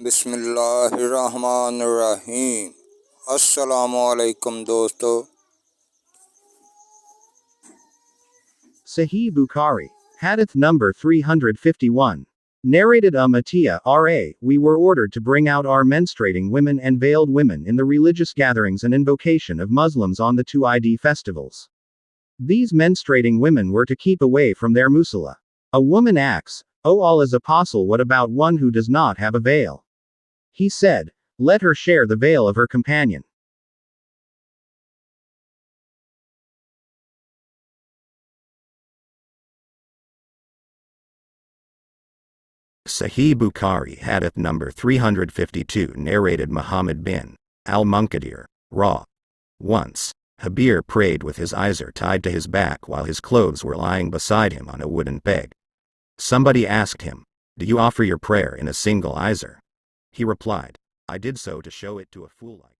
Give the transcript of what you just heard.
बिस्मिल्लाहिर्रहमानिर्रहीम। अस्सलामुअलैकुम दोस्तों। Sahih Bukhari, Hadith number 351. Narrated Matiyah R.A. We were ordered to bring out our menstruating women and veiled women in the religious gatherings and invocation of Muslims on the two Eid festivals. These menstruating women were to keep away from their musalla. A woman asks, O Allah's Apostle, what about one who does not have a veil? He said, let her share the veil of her companion. Sahih Bukhari Hadith number 352 narrated Muhammad bin al-Munkadir, Ra. Once, Habir prayed with his izar tied to his back while his clothes were lying beside him on a wooden peg. Somebody asked him, do you offer your prayer in a single izar? He replied, I did so to show it to a fool like